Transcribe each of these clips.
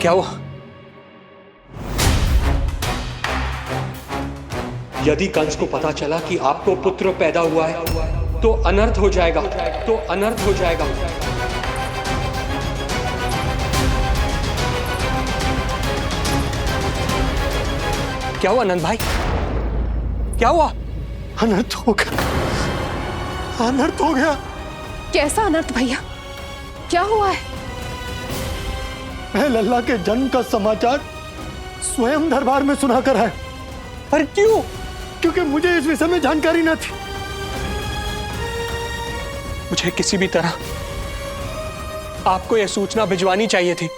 क्या हुआ? यदि कंस को पता चला कि आपको पुत्र पैदा हुआ है तो अनर्थ हो जाएगा, तो अनर्थ हो जाएगा। क्या हुआ नंद भाई? क्या हुआ? अनर्थ हो गया, अनर्थ हो गया। कैसा अनर्थ भैया? क्या हुआ है? मैं लल्ला के जन्म का समाचार स्वयं दरबार में सुनाकर आया। पर क्यों? क्योंकि मुझे इस विषय में जानकारी न थी। मुझे किसी भी तरह आपको यह सूचना भिजवानी चाहिए थी।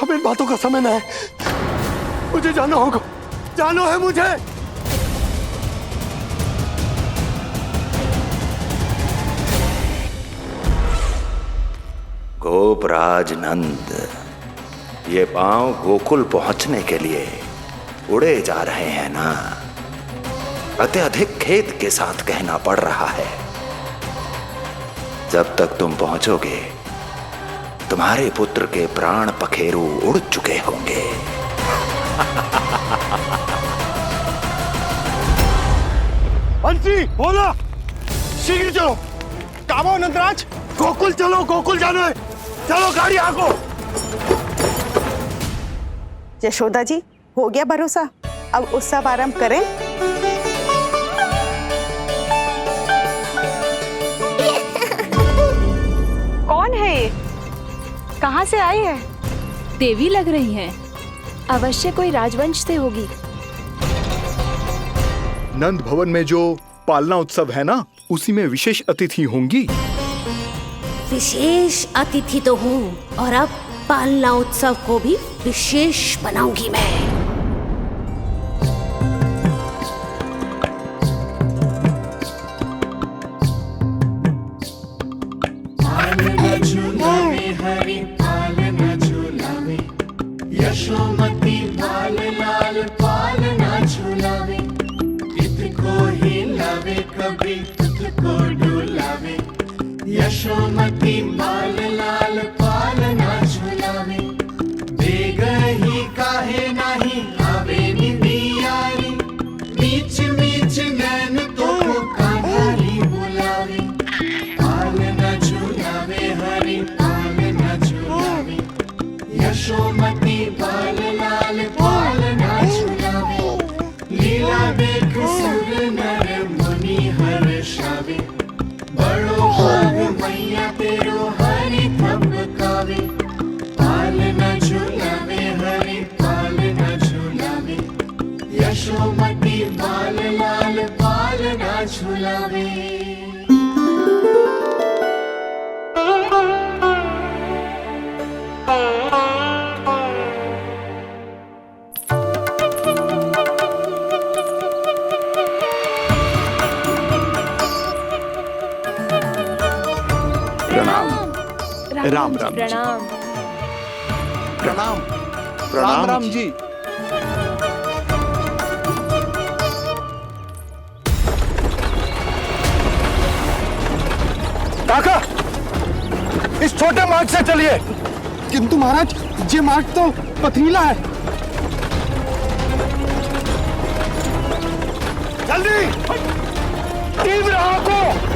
अब इन बातों का समय न है, मुझे जाना होगा, जाना है मुझे। गोपराज नंद, ये पांव गोकुल पहुंचने के लिए उड़े जा रहे हैं ना। अत्यधिक खेद के साथ कहना पड़ रहा है, जब तक तुम पहुंचोगे तुम्हारे पुत्र के प्राण पखेरु उड़ चुके होंगे। बंसी बोला, शीघ्र चलो। काबो नंदराज, गोकुल चलो, गोकुल जाना है। चलो गाड़ी आगो। यशोदा जी, हो गया भरोसा, अब उत्सव आरंभ करें। कौन है ये? कहाँ से आई है? देवी लग रही हैं। अवश्य कोई राजवंश से होगी। नंद भवन में जो पालना उत्सव है ना, उसी में विशेष अतिथि होंगी। विशेष अतिथि तो हूँ, और अब पालना उत्सव को भी विशेष बनाऊंगी मैं। पालना झूलावे हरि पालना झूलावे, यशोमती बाल लाल पालना झूलावे। इतको हिलावे कभी तुझको डुलावे, यशोमती बाल लाल पालना झूलावे। बेग ही काहे नाही आवे निदियारी, मीच मीच नैन तो कान्हारी बुलावे। पालना झूलावे हरि पालना झूलावे, यशोमती बाल लाल पालना झूलावे। लीला देख सुर नर मुनि हर्षावे, बड़ो भाग मैया तेरो हरि थपकावे। पालना झूलावे हरि पालना झूलावे, यशोमती बाल लाल पालना झूलावे। राम राम जी। प्रणाम। प्रणाम प्रणाम राम जी। काका, इस छोटे मार्ग से चलिए। किंतु महाराज, ये मार्ग तो पथरीला है। जल्दी तीव्र आंखों।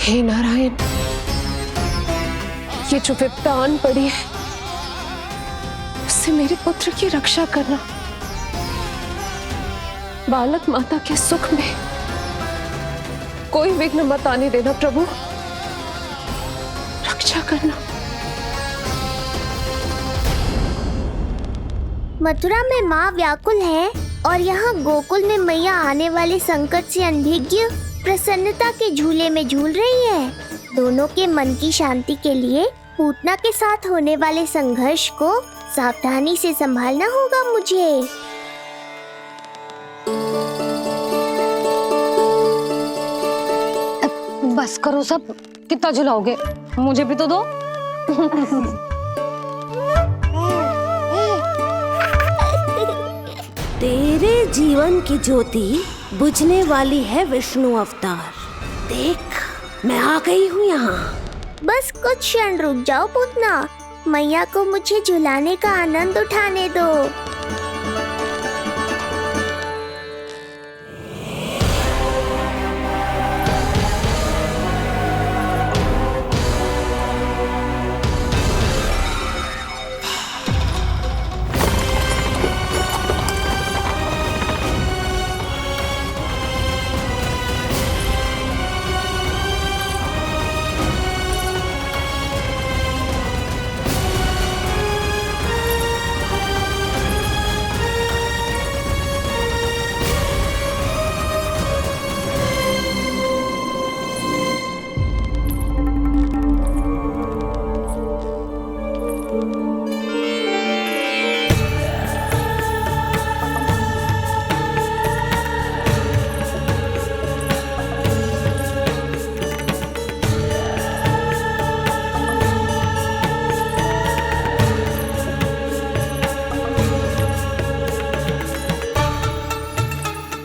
हे नारायण, ये जो विपदा आन पड़ी है, उससे मेरे पुत्र की रक्षा करना। बालक माता के सुख में कोई विघ्न मत आने देना प्रभु, रक्षा करना। मथुरा में माँ व्याकुल है और यहाँ गोकुल में मैया आने वाले संकट से अनभिज्ञ प्रसन्नता के झूले में झूल रही है। दोनों के मन की शांति के लिए पूतना के साथ होने वाले संघर्ष को सावधानी से संभालना होगा मुझे। बस करो सब, कितना झुलाओगे, मुझे भी तो दो। तेरे जीवन की ज्योति बुझने वाली है विष्णु अवतार। देख, मैं आ गई हूँ यहाँ। बस कुछ क्षण रुक जाओ पूतना, मैया को मुझे झुलाने का आनंद उठाने दो।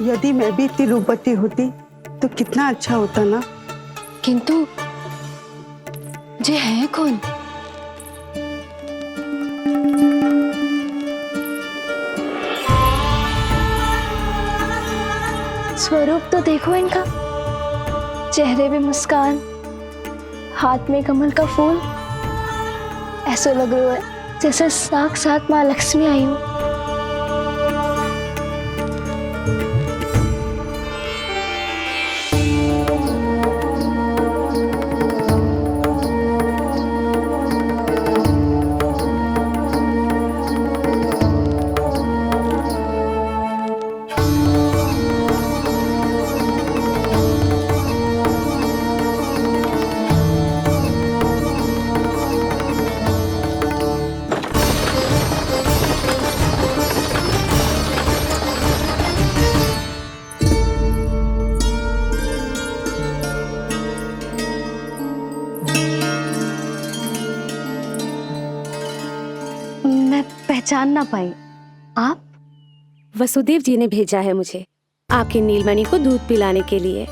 यदि मैं भी इतनी रूपवती होती तो कितना अच्छा होता ना। किंतु ये है कौन? स्वरूप तो देखो इनका, चेहरे पे मुस्कान, हाथ में कमल का फूल। ऐसा लग रहा है जैसे साक्षात माँ लक्ष्मी आई हो। पहचान ना पाई। आप? वसुदेव जी ने भेजा है मुझे आपकी नीलमणि को दूध पिलाने के लिए।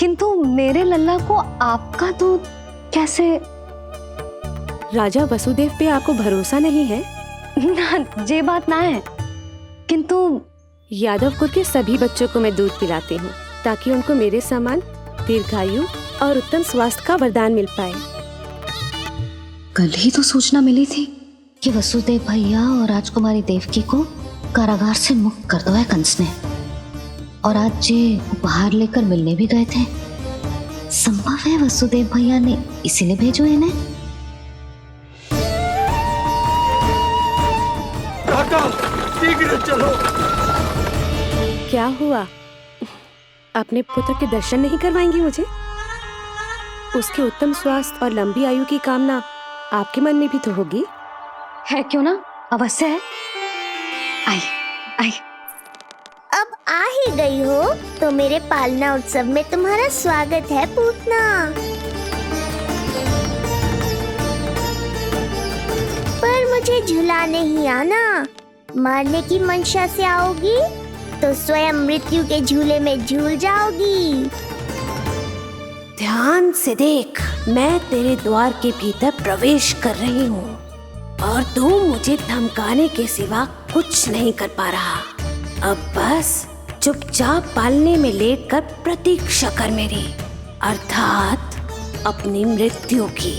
किंतु मेरे लल्ला को आपका दूध कैसे? राजा वसुदेव पे आपको भरोसा नहीं है? ना, ये बात ना है। किंतु यादव कुल के सभी बच्चों को मैं दूध पिलाती हूँ ताकि उनको मेरे समान दीर्घायु और उत्तम स्वास्थ्य का वरदान मिल पाए। कल ही तो सूचना मिली थी कि वसुदेव भैया और राजकुमारी देवकी को कारागार से मुक्त कर दिया है कंस ने, और आज ये उपहार लेकर मिलने भी गए थे। संभव है वसुदेव भैया ने इसीलिए भेजो इन्हें। शीघ्र चलो। क्या हुआ? अपने पुत्र के दर्शन नहीं करवाएंगी मुझे? उसके उत्तम स्वास्थ्य और लंबी आयु की कामना आपके मन में भी तो होगी। है क्यों ना, अवश्य है। आई आई। अब आ ही गई हो तो मेरे पालना उत्सव में तुम्हारा स्वागत है पूतना। पर मुझे झुला नहीं आना। मारने की मंशा से आओगी तो स्वयं मृत्यु के झूले में झूल जाओगी। ध्यान से देख, मैं तेरे द्वार के भीतर प्रवेश कर रही हूँ और तू मुझे धमकाने के सिवा कुछ नहीं कर पा रहा। अब बस चुपचाप पालने में लेटकर प्रतीक्षा कर मेरी, अर्थात अपनी मृत्यु की।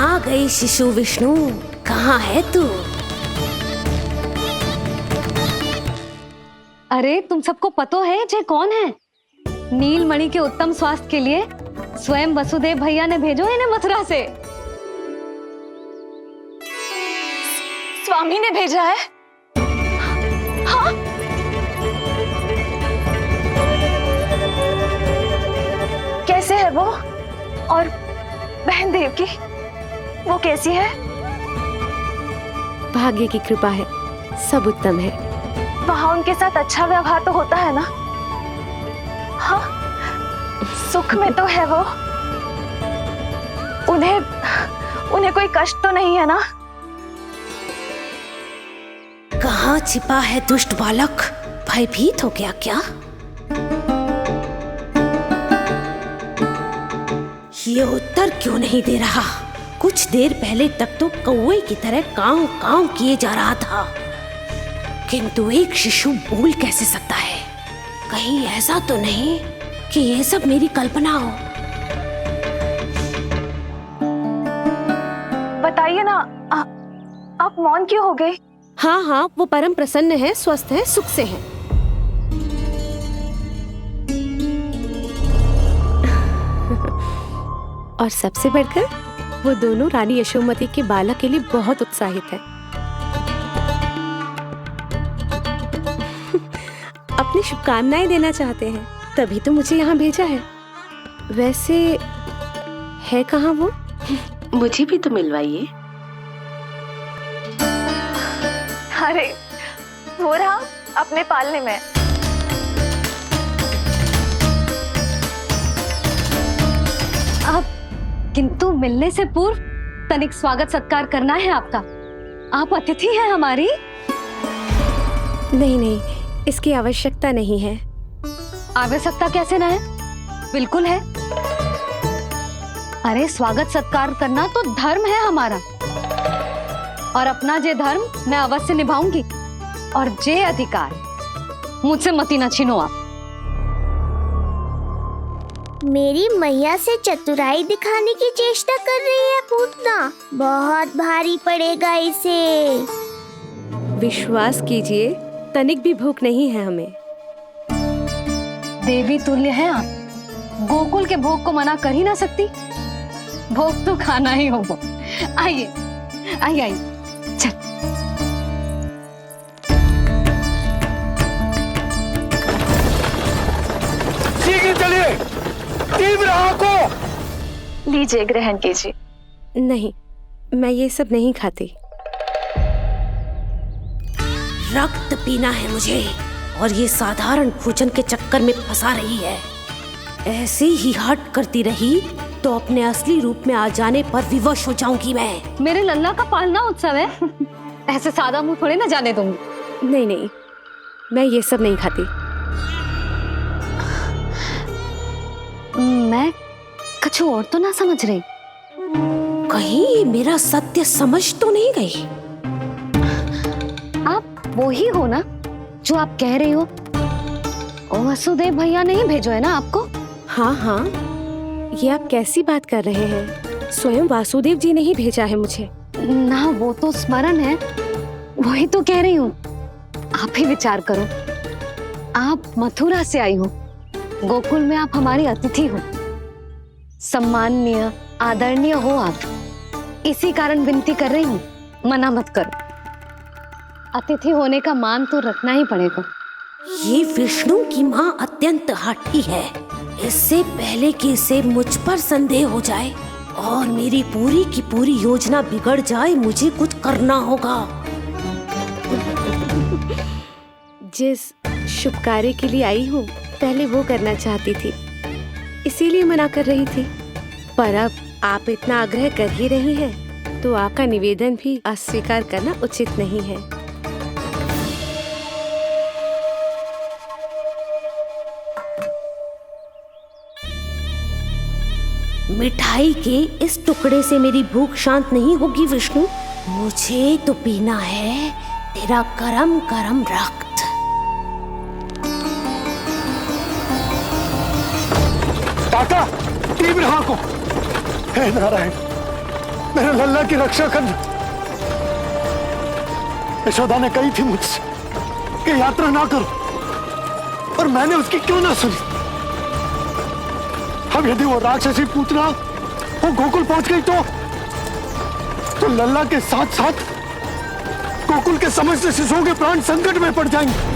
कहाँ गई शिशु विष्णु, कहाँ है तू? अरे तुम सबको पतो है जे कौन है? नीलमणि के उत्तम स्वास्थ्य के लिए स्वयं वसुदेव भैया ने भेजो इन्हें मथुरा से। स्वामी ने भेजा है? हाँ? कैसे है वो? और बहन देवकी, वो कैसी है? भाग्य की कृपा है, सब उत्तम है। वहां उनके साथ अच्छा व्यवहार तो होता है ना? हाँ, सुख में तो है वो। उन्हें कोई कष्ट तो नहीं है ना? कहाँ छिपा है दुष्ट बालक? भयभीत हो गया क्या? ये उत्तर क्यों नहीं दे रहा? कुछ देर पहले तक तो कौवे की तरह कांव कांव किए जा रहा था, किंतु एक शिशु बोल कैसे सकता है? कहीं ऐसा तो नहीं कि ये सब मेरी कल्पना हो? बताइए ना, आप मौन क्यों हो गए? हाँ हाँ, वो परम प्रसन्न है, स्वस्थ है, सुख से है। और सबसे बढ़कर वो दोनों रानी यशोमती के बालक के लिए बहुत उत्साहित है। अपनी शुभकामनाएं देना चाहते हैं, तभी तो मुझे यहाँ भेजा है। वैसे है कहाँ वो? मुझे भी तो मिलवाइए। अरे वो रहा अपने पालने में। आप किंतु मिलने से पूर्व तनिक स्वागत सत्कार करना है आपका। आप अतिथि हैं हमारी। नहीं नहीं, इसकी आवश्यकता नहीं है। आवश्यकता कैसे ना है? बिल्कुल है। अरे स्वागत सत्कार करना तो धर्म है हमारा, और अपना जे धर्म मैं अवश्य निभाऊंगी, और जे अधिकार मुझसे मती न छीनो आप। मेरी मैया से चतुराई दिखाने की चेष्टा कर रही है पूतना। बहुत भारी पड़ेगा इसे। विश्वास कीजिए, तनिक भी भूख नहीं है हमें। देवी तुल्य हैं आप, गोकुल के भोग को मना कर ही ना सकती। भोग तो खाना ही होगा। आइए आइए आइए, चल। शीघ्र चलिए, तीव्र आंखों। लीजिए, ग्रहण कीजिए। नहीं, मैं ये सब नहीं खाती। रक्त पीना है मुझे, और ये साधारण भोजन के चक्कर में फंसा रही है। ऐसे ही हट करती रही तो अपने असली रूप में आ जाने पर विवश हो जाऊंगी मैं। मेरे लल्ला का पालना उत्सव है, ऐसे सादा मुंह थोड़े ना जाने दूंगी। नहीं नहीं, मैं ये सब नहीं खाती। मैं कुछ और तो ना समझ रही। कहीं ये मेरा सत्य समझ तो नहीं गई? आप वो ही हो ना जो आप कह रही हो? ओ वसुदेव भैया ने ही भेजो है ना आपको? हाँ हाँ, ये आप कैसी बात कर रहे हैं? स्वयं वासुदेव जी ने ही भेजा है मुझे। ना वो तो स्मरण है, वही तो कह रही हूँ। आप ही विचार करो, आप मथुरा से आई हो, गोकुल में आप हमारी अतिथि हो, सम्माननीय आदरणीय हो आप। इसी कारण विनती कर रही हूँ, मना मत करो। अतिथि होने का मान तो रखना ही पड़ेगा। ये विष्णु की माँ अत्यंत हठी है। इससे पहले कि इसे मुझ पर संदेह हो जाए और मेरी पूरी की पूरी योजना बिगड़ जाए, मुझे कुछ करना होगा। जिस शुभ कार्य के लिए आई हूँ, पहले वो करना चाहती थी, इसीलिए मना कर रही थी। पर अब आप इतना आग्रह कर ही रही हैं, तो आपका निवेदन भी अस्वीकार करना उचित नहीं है। मिठाई के इस टुकड़े से मेरी भूख शांत नहीं होगी विष्णु। मुझे तो पीना है तेरा गरम गरम रक्त। काका, तीव्र आंखों। हे नारायण, मेरे लल्ला की रक्षा करना। यशोदा ने कही थी मुझसे कि यात्रा ना करो, और मैंने उसकी क्यों ना सुनी। अब यदि वो राक्षसी पूतना वो गोकुल पहुंच गई तो लल्ला के साथ साथ गोकुल के समस्त शिशुओं के प्राण संकट में पड़ जाएंगे।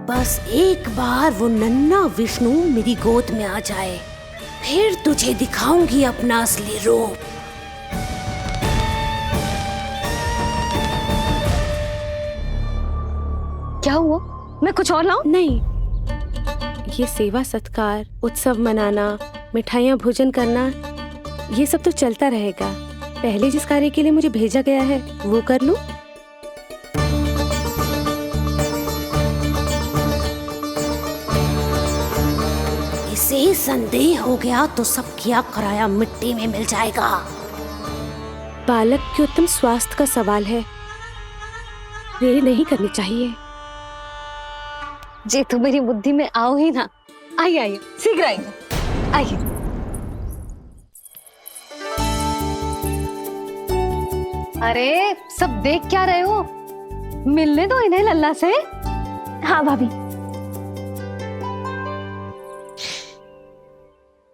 बस एक बार वो नन्हा विष्णु मेरी गोद में आ जाए, फिर तुझे दिखाऊंगी अपना असली रूप। क्या हुआ? मैं कुछ और लाऊं? नहीं, ये सेवा सत्कार, उत्सव मनाना, मिठाइयाँ भोजन करना, ये सब तो चलता रहेगा। पहले जिस कार्य के लिए मुझे भेजा गया है वो कर लूं। इसे संदेह हो गया तो सब किया कराया मिट्टी में मिल जाएगा। बालक के उत्तम स्वास्थ्य का सवाल है, देरी नहीं करनी चाहिए। जे तो मेरी बुद्धि में आओ ही ना। आइए आइए, शीघ्र आइए, आइए। अरे सब देख क्या रहे हो? मिलने दो इन्हें लल्ला से। हाँ भाभी।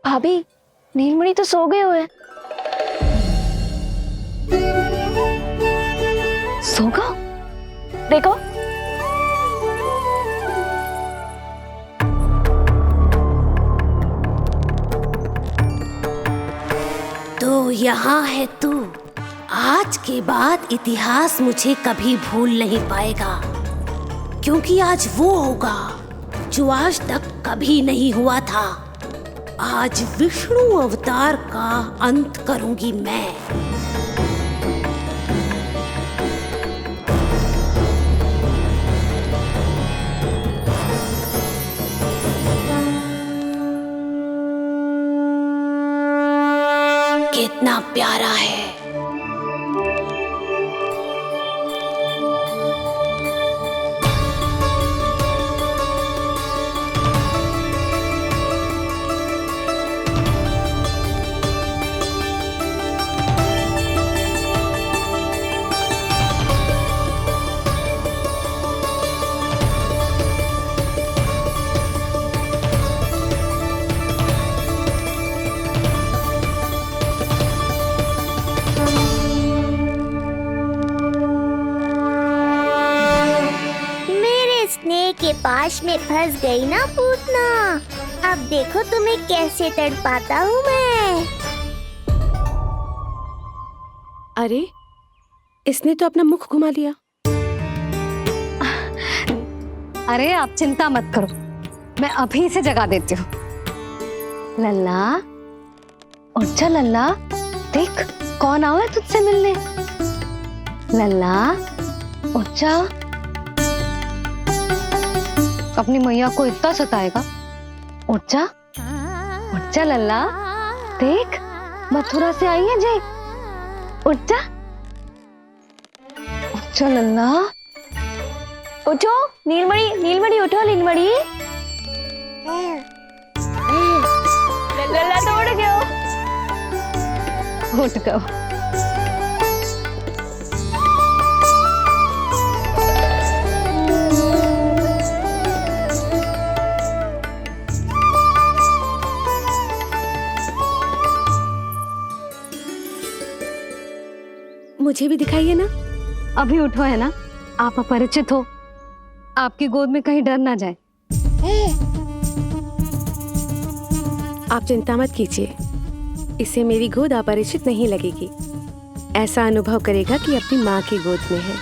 भाभी, नीलमणि तो सो गए हुए। सो गो? देखो। तो यहाँ है तू। आज के बाद इतिहास मुझे कभी भूल नहीं पाएगा, क्योंकि आज वो होगा जो आज तक कभी नहीं हुआ था। आज विष्णु अवतार का अंत करूंगी मैं। कितना प्यारा है। के पास में फंस गई ना पूतना। अब देखो तुम्हें कैसे तड़पाता हूँ मैं। अरे, इसने तो अपना मुख घुमा लिया। अरे आप चिंता मत करो, मैं अभी से जगा देती हूँ। लल्ला, उठ जा लल्ला, देख कौन आया तुझसे मिलने। लल्ला, उठ जा। अपनी मैया को इतना सताएगा। उठ जा लल्ला, देख मथुरा से आई है जय। उठ जा लल्ला। उठो नीलमणि, नीलमणि उठो नीलमणि। लल्ला तो उठ गयो। उठ गयो। मुझे भी दिखाइए ना। अभी उठो है ना, आप अपरिचित हो, आपकी गोद में कहीं डर ना जाए। आप चिंता मत कीजिए, इसे मेरी गोद अपरिचित नहीं लगेगी। ऐसा अनुभव करेगा कि अपनी माँ की गोद में है।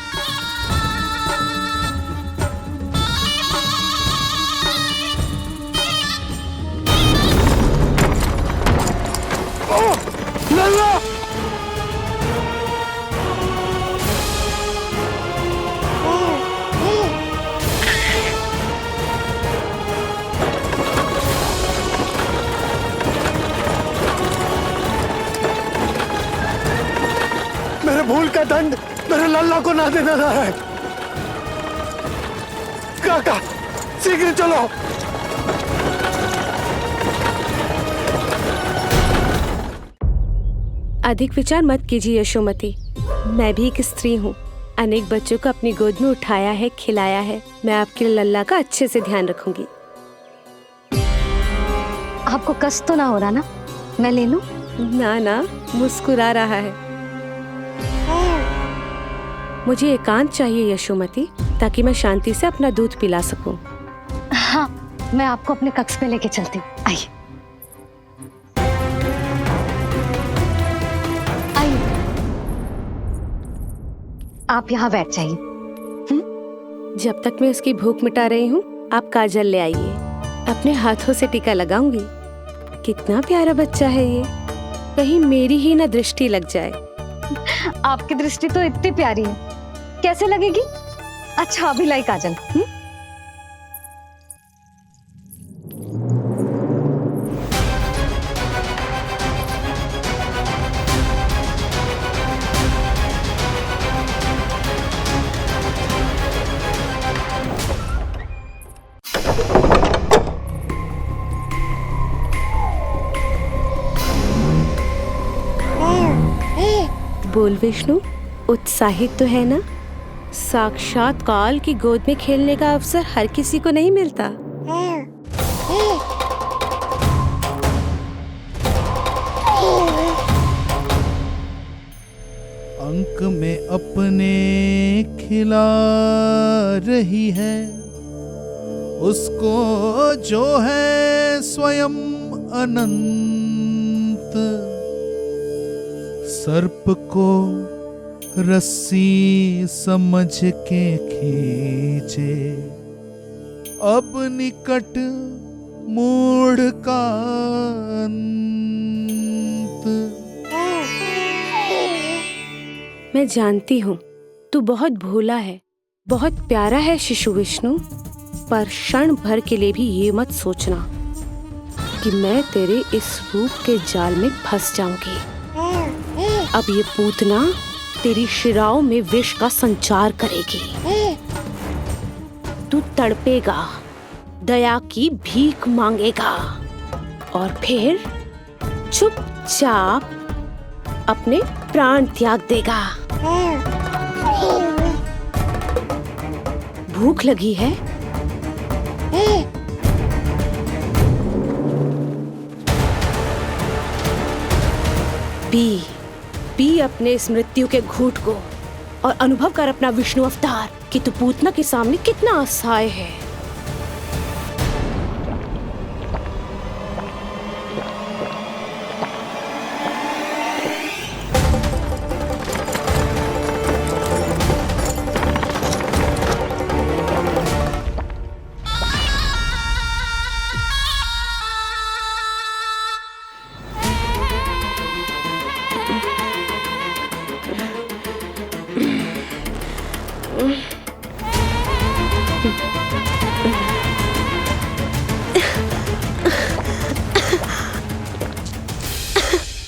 मेरे भूल का दंड मेरे लल्ला को ना देना है। काका, शीघ्र चलो। अधिक विचार मत कीजिए यशोमती। मैं भी एक स्त्री हूँ, अनेक बच्चों को अपनी गोद में उठाया है, खिलाया है। मैं आपके लल्ला का अच्छे से ध्यान रखूंगी। आपको कष्ट तो ना हो रहा ना? मैं ले लूं? ना ना, मुस्कुरा रहा है। मुझे एकांत चाहिए यशोमती, ताकि मैं शांति से अपना दूध पिला सकूं। हाँ, मैं आपको अपने कक्ष पे लेके चलती हूँ। आइए आइए, आप यहाँ बैठ जाइए। जब तक मैं उसकी भूख मिटा रही हूँ, आप काजल ले आइए। अपने हाथों से टीका लगाऊंगी। कितना प्यारा बच्चा है ये, कहीं मेरी ही ना दृष्टि लग जाए। आपकी दृष्टि तो इतनी प्यारी है, कैसे लगेगी? अच्छा अभी लाई काजल। बोल विष्णु, उत्साहित तो है ना? साक्षात काल की गोद में खेलने का अवसर हर किसी को नहीं मिलता। अंक में अपने खिला रही है, उसको जो है स्वयं अनंत। सर्प को रस्सी समझ के खींचे, अब निकट मूढ़ का अंत। मैं जानती हूँ तू बहुत भोला है, बहुत प्यारा है शिशु विष्णु, पर क्षण भर के लिए भी ये मत सोचना कि मैं तेरे इस रूप के जाल में फंस जाऊंगी। अब ये पूतना तेरी शिराओं में विष का संचार करेगी। तू तड़पेगा, दया की भीख मांगेगा और फिर चुपचाप अपने प्राण त्याग देगा। भूख लगी है? पी अपने इस मृत्यु के घूंट को और अनुभव कर अपना विष्णु अवतार कि तू पूतना के सामने कितना असहाय है।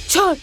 छोड़,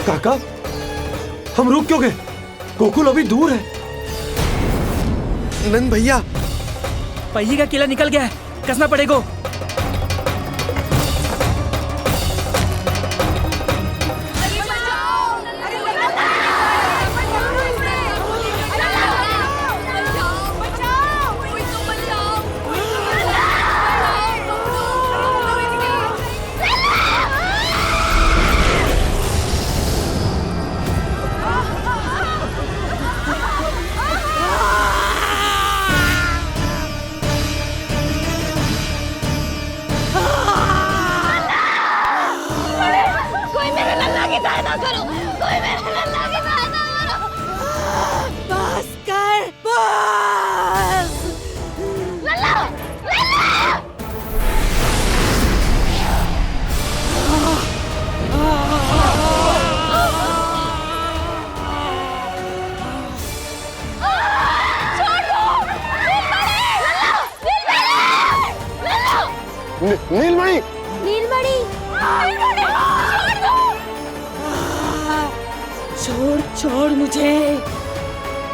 काका, हम रुक क्यों गए? गोकुल अभी दूर है। नंद भैया, पहिए का किला निकल गया है, कसना पड़ेगा। नीलमणि, नीलमणि, छोड़ छोड़ मुझे,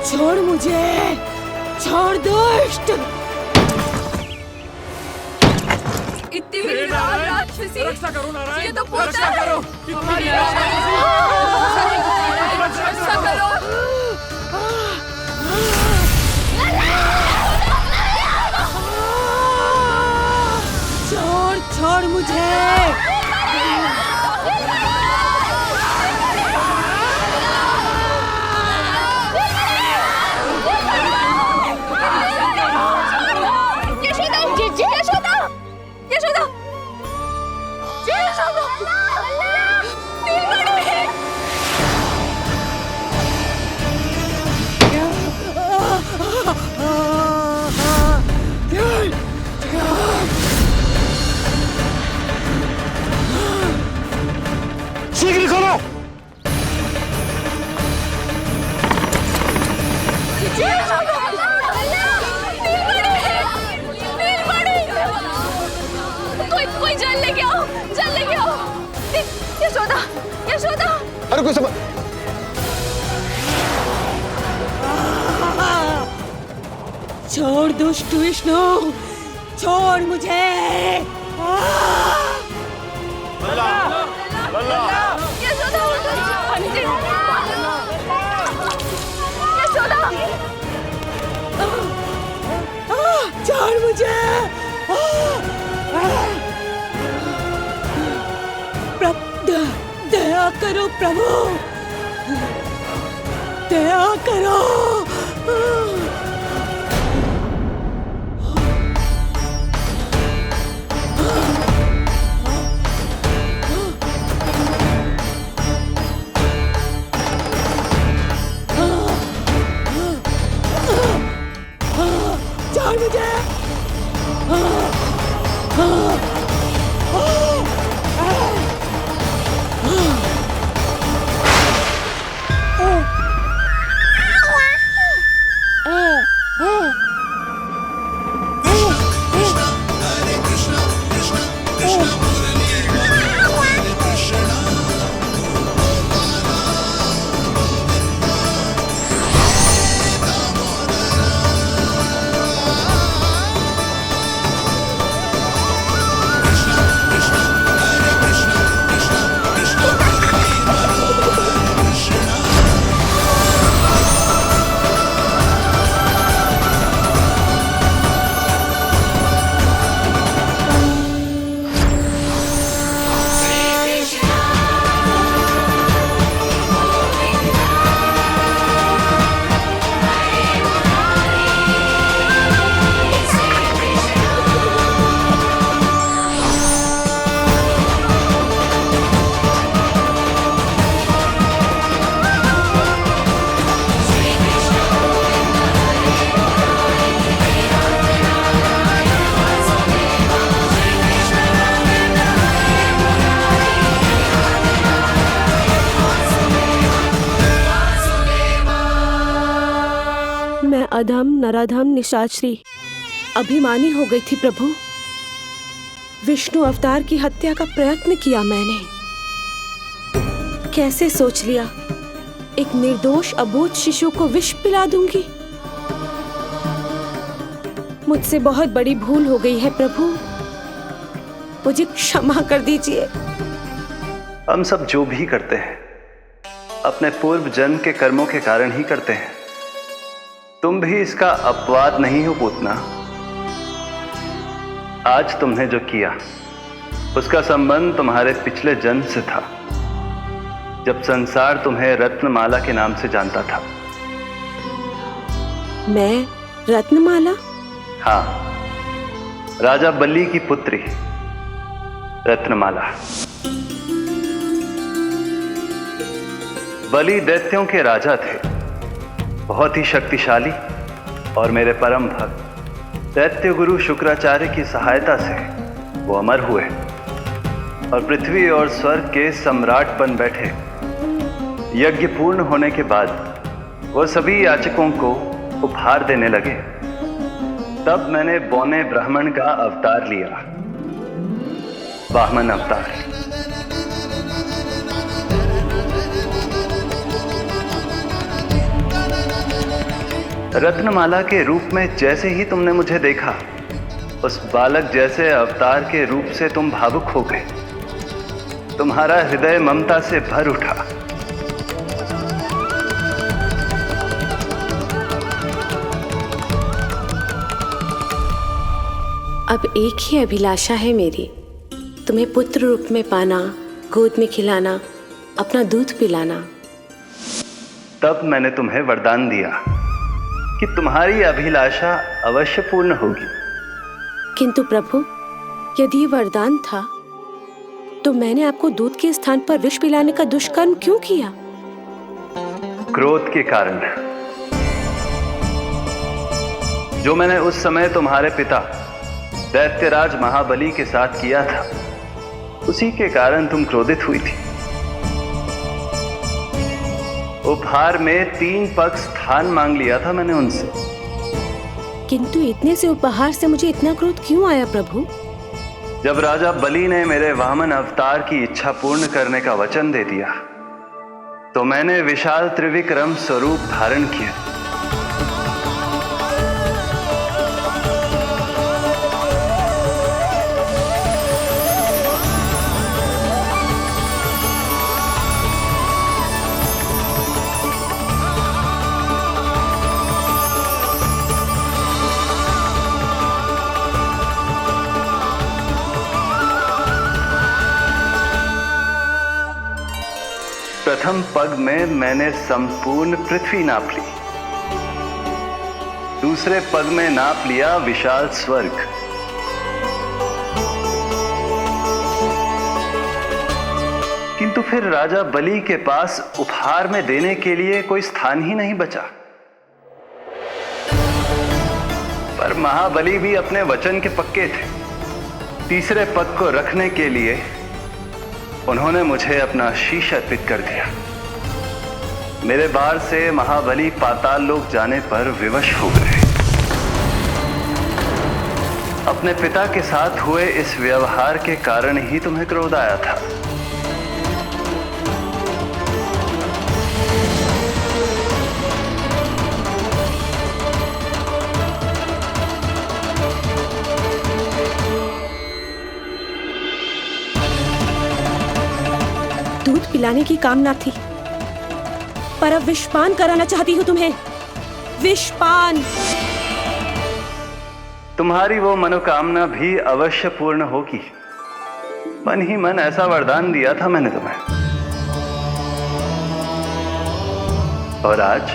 छोड़ मुझे, छोड़ दुष्ट। इतनी बड़ी राक्षसी, रक्षा करो नारायण, ये तो पोता रक्षा है। करो, हमारी रक्षा करो। छोड़ छोड़ मुझे। शीघ्र करो। कोई जल लेके आओ, जल लेके आओ। यशोदा, यशोदा। अरे कोई समझ। छोड़ दुष्ट विष्णु, छोड़ मुझे। छोड़ मुझे। दया करो प्रभु, दया करो। छोड़ मुझे। अधम नराधम निशाचरी अभिमानी हो गई थी प्रभु। विष्णु अवतार की हत्या का प्रयत्न किया मैंने। कैसे सोच लिया एक निर्दोष अबोध शिशु को विष पिला दूंगी। मुझसे बहुत बड़ी भूल हो गई है प्रभु, मुझे क्षमा कर दीजिए। हम सब जो भी करते हैं अपने पूर्व जन्म के कर्मों के कारण ही करते हैं। तुम भी इसका अपवाद नहीं हो पूतना। आज तुमने जो किया उसका संबंध तुम्हारे पिछले जन्म से था, जब संसार तुम्हें रत्नमाला के नाम से जानता था। मैं रत्नमाला? हाँ, राजा बलि की पुत्री रत्नमाला। बलि दैत्यों के राजा थे, बहुत ही शक्तिशाली, और मेरे परम भक्त दैत्य गुरु शुक्राचार्य की सहायता से वो अमर हुए और पृथ्वी और स्वर्ग के सम्राट बन बैठे। यज्ञ पूर्ण होने के बाद वो सभी याचकों को उपहार देने लगे। तब मैंने बौने ब्राह्मण का अवतार लिया, वामन अवतार। रत्नमाला के रूप में जैसे ही तुमने मुझे देखा, उस बालक जैसे अवतार के रूप से तुम भावुक हो गए। तुम्हारा हृदय ममता से भर उठा। अब एक ही अभिलाषा है मेरी, तुम्हें पुत्र रूप में पाना, गोद में खिलाना, अपना दूध पिलाना। तब मैंने तुम्हें वरदान दिया कि तुम्हारी अभिलाषा अवश्य पूर्ण होगी। किंतु प्रभु, यदि वरदान था तो मैंने आपको दूध के स्थान पर विष पिलाने का दुष्कर्म क्यों किया? क्रोध के कारण, जो मैंने उस समय तुम्हारे पिता दैत्यराज महाबली के साथ किया था, उसी के कारण तुम क्रोधित हुई थी। उपहार में 3 पग स्थान मांग लिया था मैंने उनसे। किंतु इतने से उपहार से मुझे इतना क्रोध क्यों आया प्रभु? जब राजा बलि ने मेरे वामन अवतार की इच्छा पूर्ण करने का वचन दे दिया, तो मैंने विशाल त्रिविक्रम स्वरूप धारण किया। प्रथम पग में मैंने संपूर्ण पृथ्वी नाप ली, दूसरे पग में नाप लिया विशाल स्वर्ग, किंतु फिर राजा बलि के पास उपहार में देने के लिए कोई स्थान ही नहीं बचा। पर महाबली भी अपने वचन के पक्के थे। तीसरे पग को रखने के लिए उन्होंने मुझे अपना शीश अर्पित कर दिया। मेरे बार से महाबली पाताल लोक जाने पर विवश हो गए। अपने पिता के साथ हुए इस व्यवहार के कारण ही तुम्हें क्रोध आया था। दूध पिलाने की कामना थी, पर अब विषपान कराना चाहती हूँ तुम्हें। विषपान। तुम्हारी वो मनोकामना भी अवश्य पूर्ण होगी। मन ही मन ऐसा वरदान दिया था मैंने तुम्हें। और आज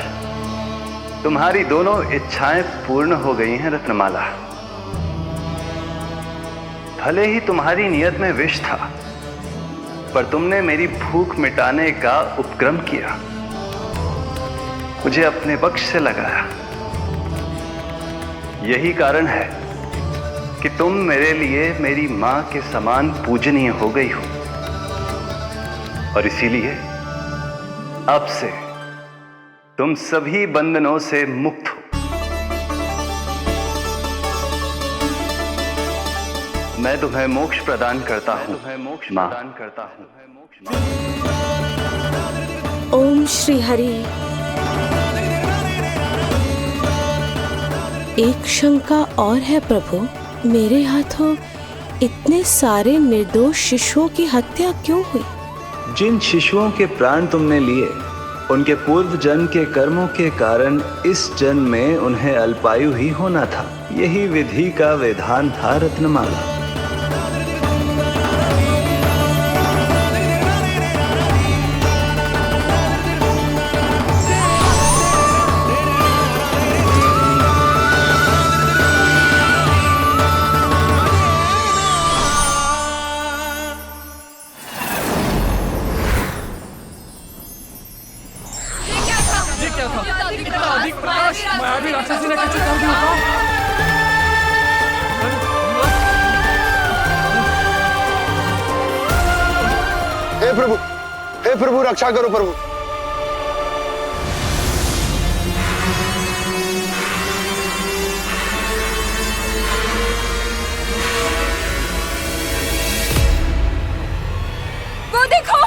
तुम्हारी दोनों इच्छाएं पूर्ण हो गई हैं रत्नमाला। भले ही तुम्हारी नियत में विष था, पर तुमने मेरी भूख मिटाने का उपक्रम किया, मुझे अपने पक्ष से लगाया। यही कारण है कि तुम मेरे लिए मेरी मां के समान पूजनीय हो गई हो, और इसीलिए अब से तुम सभी बंधनों से मुक्त हो। मैं तुम्हें मोक्ष प्रदान करता हूँ मां। ओम श्री हरि। एक शंका और है प्रभु, मेरे हाथों इतने सारे निर्दोष शिशुओं की हत्या क्यों हुई? जिन शिशुओं के प्राण तुमने लिए, उनके पूर्व जन्म के कर्मों के कारण इस जन्म में उन्हें अल्पायु ही होना था। यही विधि का विधान था रत्नमाला। हे प्रभु रक्षा करो प्रभु। वो देखो,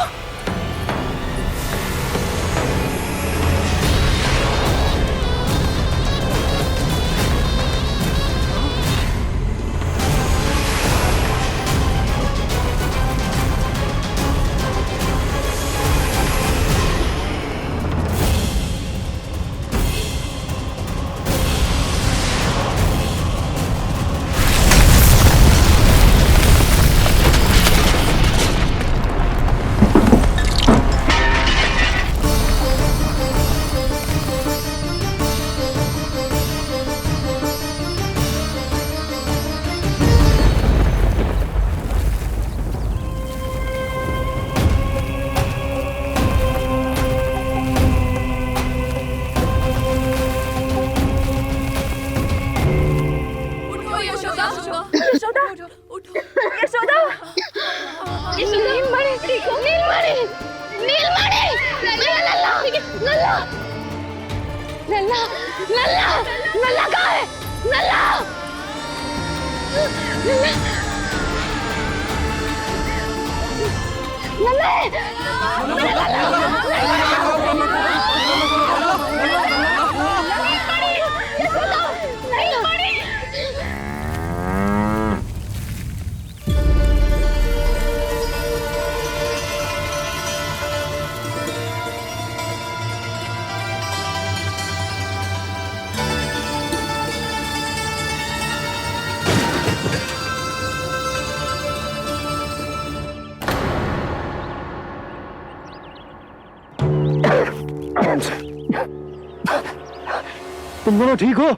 तुम दोनों ठीक हो?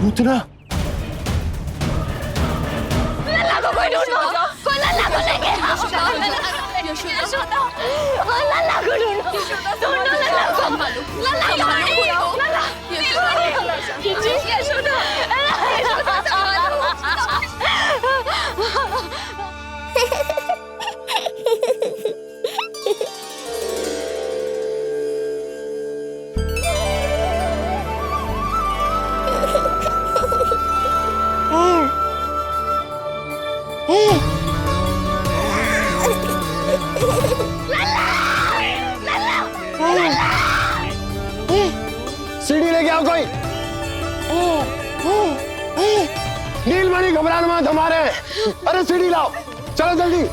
पूतना लल्ला को कोई ढूंढो, कोई लल्ला को लेके आओ। यशोदा, लल्ला को ढूंढो, ढूंढो लल्ला को। लल्ला कहाँ है? यशोदा, सीढ़ी लेके आओ कोई। नीलमणि घबराना मत हमारे। अरे सीढ़ी लाओ, चलो जल्दी।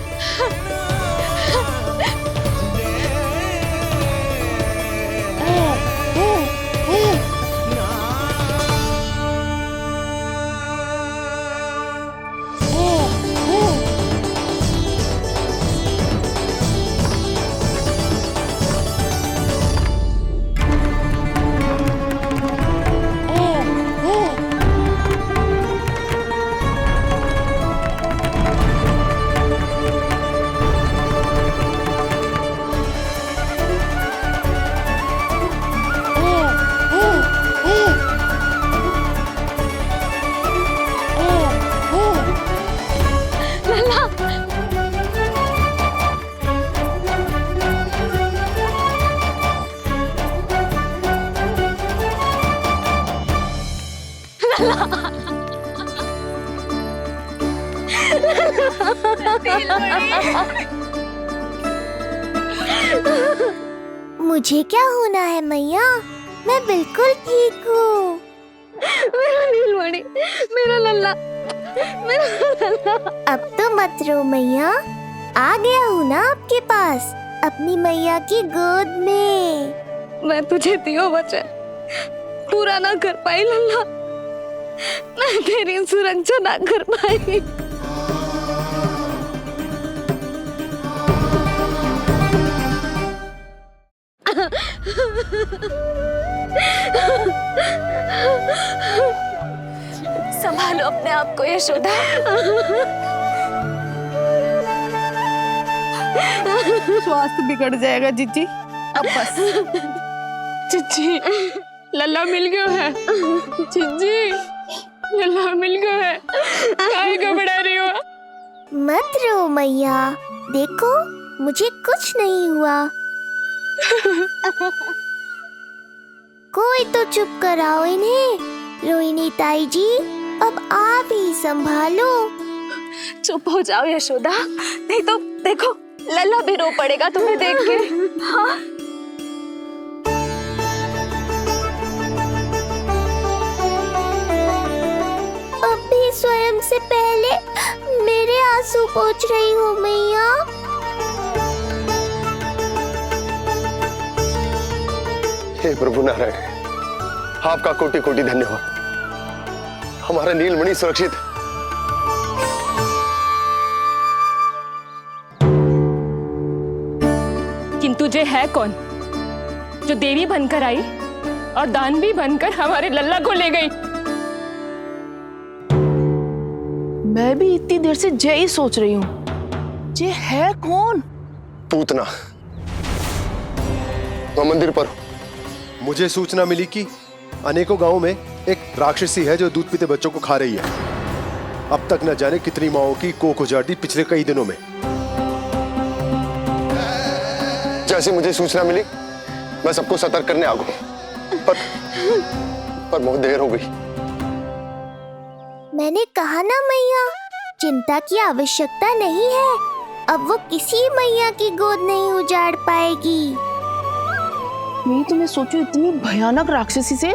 मुझे क्या होना है मैया, मैं बिल्कुल ठीक हूँ। मेरा नीलमणि, मेरा लल्ला, मेरा लल्ला। अब तो मत रो मैया, आ गया हूँ ना आपके पास, अपनी मैया की गोद में। मैं तुझे दियो वचन पूरा ना कर पाई लल्ला, मैं तेरी सुरक्षा ना कर पाई। संभालो अपने आप को यशोदा। स्वास्थ्य बिगड़ जाएगा जीजी, अब बस। चिच्ची, लल्ला मिल गया है। चिच्ची, लल्ला मिल गया है। काहे घबरा रही हो? मत रो मैया, देखो मुझे कुछ नहीं हुआ। कोई तो चुप कराओ इन्हें। रोहिणी ताई जी, अब आप ही संभालो। चुप हो जाओ यशोदा, नहीं तो देखो लल्ला भी रो पड़ेगा तुम्हें देख के। हाँ? अब भी स्वयं से पहले मेरे आंसू पोंछ रही हो मैया। हे प्रभु नारायण, आपका कोटि कोटि धन्यवाद। हमारा नीलमणि सुरक्षित है। किंतु जे है कौन जो देवी बनकर आई और दानवी बनकर हमारे लल्ला को ले गई? मैं भी इतनी देर से जय ही सोच रही हूँ, जे है कौन? पूतना। मैं मंदिर पर हूँ। मुझे सूचना मिली कि अनेकों गांवों में एक राक्षसी है जो दूध पीते बच्चों को खा रही है। अब तक न जाने कितनी माओं की कोख उजाड़ दी पिछले कई दिनों में। जैसे मुझे सूचना मिली मैं सबको सतर्क करने आ गया, पर बहुत देर हो गई। मैंने कहा ना मैया, चिंता की आवश्यकता नहीं है। अब वो किसी मैया की गोद नहीं उजाड़ पाएगी। मैं तो मैं सोचूं इतनी भयानक राक्षसी से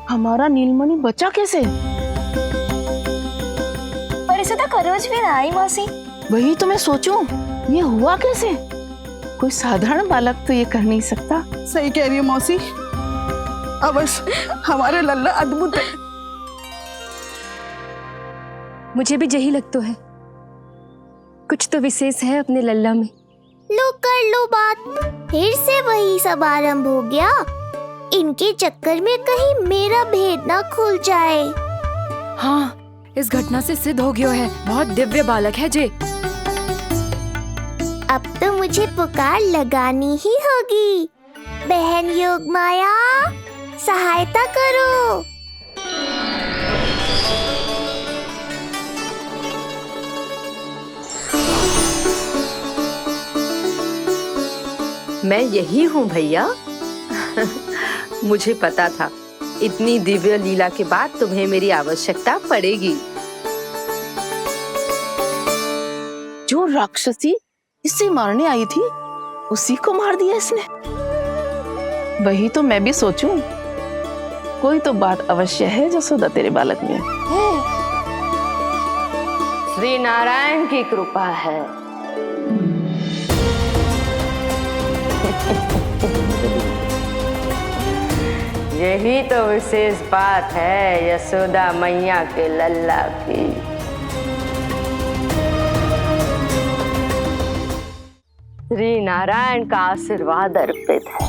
हमारा नीलमणि बचा कैसे? पर इसे तो करोज भी ना आई मौसी। वही तो मैं सोचूं, ये हुआ कैसे? कोई साधारण बालक तो ये कर नहीं सकता। सही कह रही है मौसी, अवश्य हमारे लल्ला अद्भुत है। मुझे भी यही लगता है, कुछ तो विशेष है अपने लल्ला में। लो कर लो बात, फिर से वही सब आरंभ हो गया। इनके चक्कर में कहीं मेरा भेद ना खुल जाए। हाँ, इस घटना से सिद्ध हो गया है, बहुत दिव्य बालक है जे। अब तो मुझे पुकार लगानी ही होगी। बहन योगमाया, सहायता करो। मैं यही हूँ भैया। मुझे पता था इतनी दिव्य लीला के बाद तुम्हें मेरी आवश्यकता पड़ेगी। जो राक्षसी इसे मारने आई थी उसी को मार दिया इसने। वही तो मैं भी सोचूं, कोई तो बात अवश्य है जसोदा तेरे बालक में। श्री नारायण की कृपा है। यही तो विशेष बात है यशोदा मैया के लल्ला की। श्री नारायण का आशीर्वाद अर्पित है।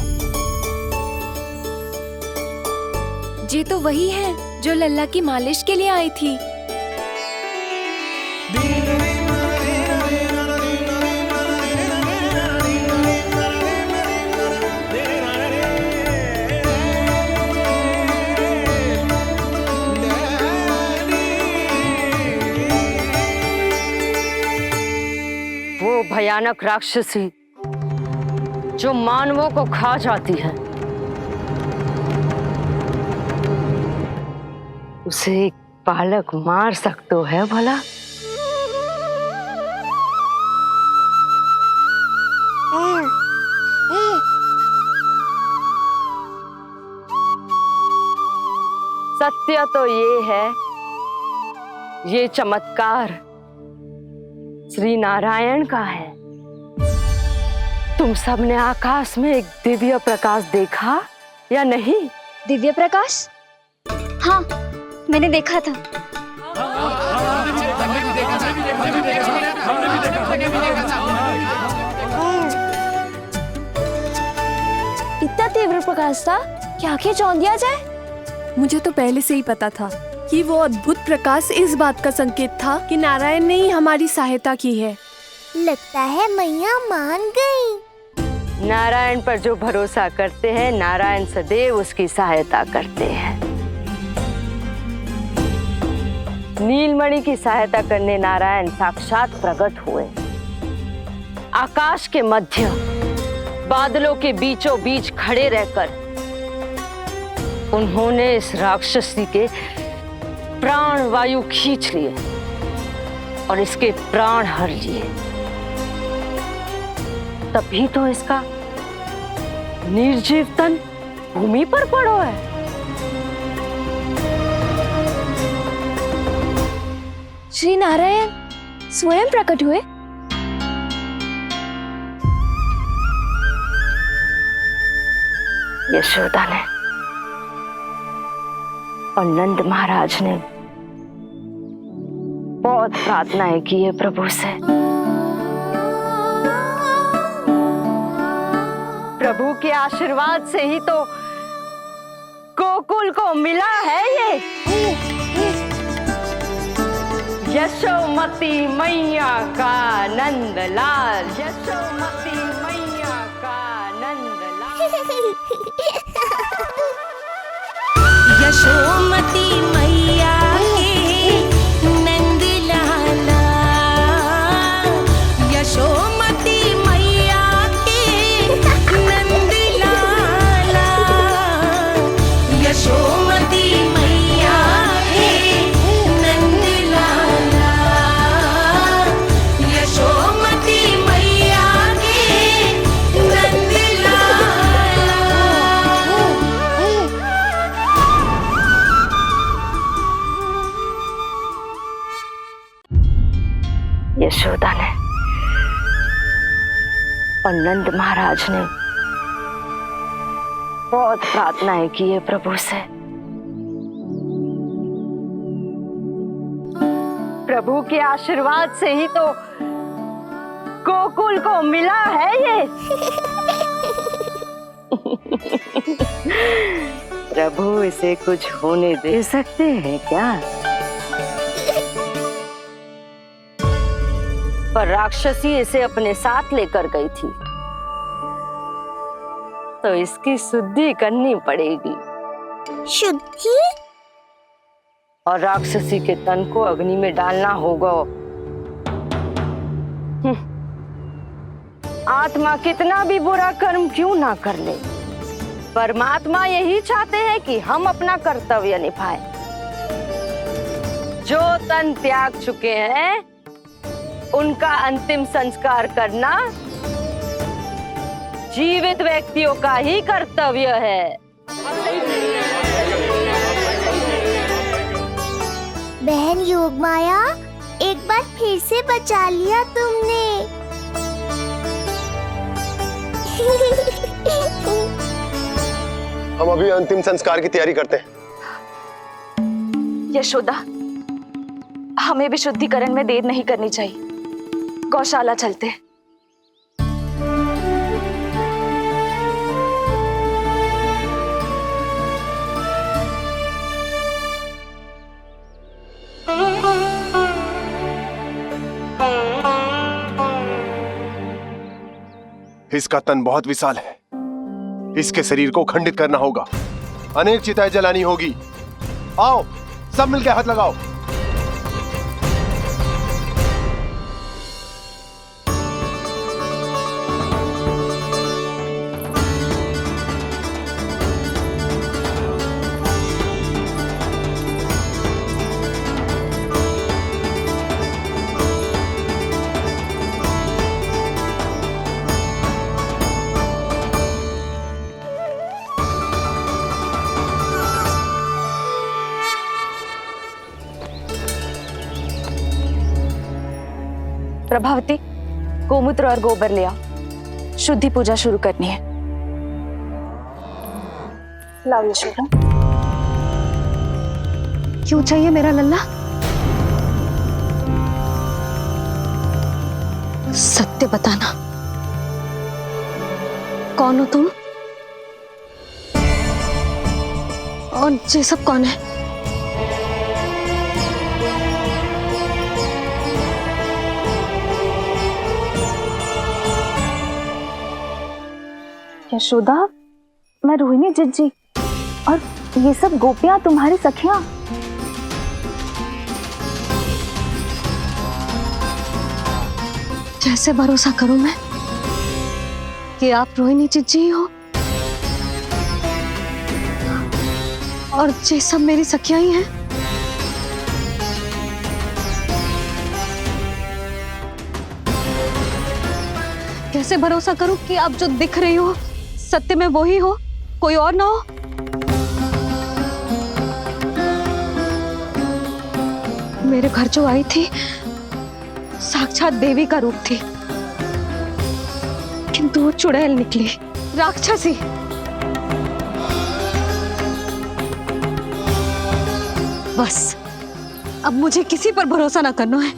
जी तो वही है जो लल्ला की मालिश के लिए आई थी। वो भयानक राक्षसी जो मानवों को खा जाती है, उसे एक बालक मार सकते है भला? सत्य तो ये है, ये चमत्कार श्री नारायण का है। तुम सबने आकाश में एक दिव्य प्रकाश देखा या नहीं? दिव्य प्रकाश? हाँ, मैंने देखा था। इतना तीव्र प्रकाश था कि आंखें चौंधिया जाए। मुझे तो पहले से ही पता था कि वो अद्भुत प्रकाश इस बात का संकेत था कि नारायण ने ही हमारी सहायता की है। लगता है मैया मान गई। नारायण पर जो भरोसा करते हैं, नारायण सदैव उसकी सहायता करते हैं। नीलमणि की सहायता करने नारायण साक्षात प्रकट हुए। आकाश के मध्य बादलों के बीचों बीच खड़े रहकर उन्होंने इस राक्षसी के प्राण वायु खींच लिए और इसके प्राण हर लिए। तभी तो इसका निर्जीव तन भूमि पर पड़ो है। श्री नारायण स्वयं प्रकट हुए। यशोदा ने और नंद महाराज ने बहुत प्रार्थनाएं की है प्रभु से। प्रभु के आशीर्वाद से ही तो गोकुल को मिला है ये। यशोमती मैया का नंदलाल, यशोमती मैया का नंदलाल। यशोमती मैया के नंद लाला, यशोमती मैया के नंद लाला, यशोमती मैया के नंद लाला, यशोमती मैया के नंद लाला। यशोदा ने और नंद महाराज ने बहुत प्रार्थनाएं की है प्रभु से। प्रभु के आशीर्वाद से ही तो गोकुल को मिला है ये। प्रभु इसे कुछ होने दे सकते हैं क्या? पर राक्षसी इसे अपने साथ लेकर गई थी, तो इसकी शुद्धि करनी पड़ेगी। शुद्धि? और राक्षसी के तन को अग्नि में डालना होगा। आत्मा कितना भी बुरा कर्म क्यों ना कर ले, परमात्मा यही चाहते हैं कि हम अपना कर्तव्य निभाएं। जो तन त्याग चुके हैं उनका अंतिम संस्कार करना जीवित व्यक्तियों का ही कर्तव्य है। बहन योगमाया, एक बार फिर से बचा लिया तुमने। हम अभी अंतिम संस्कार की तैयारी करते हैं। यशोदा, हमें भी शुद्धिकरण में देर नहीं करनी चाहिए। गौशाला चलते हैं। इसका तन बहुत विशाल है, इसके शरीर को खंडित करना होगा, अनेक चिताएं जलानी होगी। आओ सब मिलकर हाथ लगाओ। प्रभावती, गोमूत्र और गोबर ले आओ, शुद्धि पूजा शुरू करनी है। लाओ यशोदा। क्यों चाहिए मेरा लल्ला? सत्य बताना, कौन हो तुम और ये सब कौन है? यशोदा, मैं रोहिणी जिज्जी और ये सब गोपियां तुम्हारी सखियां। कैसे भरोसा करूं मैं कि आप रोहिणी जिज्जी हो और ये सब मेरी सखियां ही हैं? कैसे भरोसा करूं कि आप जो दिख रही हो सत्य में वो ही हो, कोई और ना हो? मेरे घर जो आई थी साक्षात देवी का रूप थी, किंतु वो चुड़ैल निकली, राक्षसी। बस अब मुझे किसी पर भरोसा ना करना है।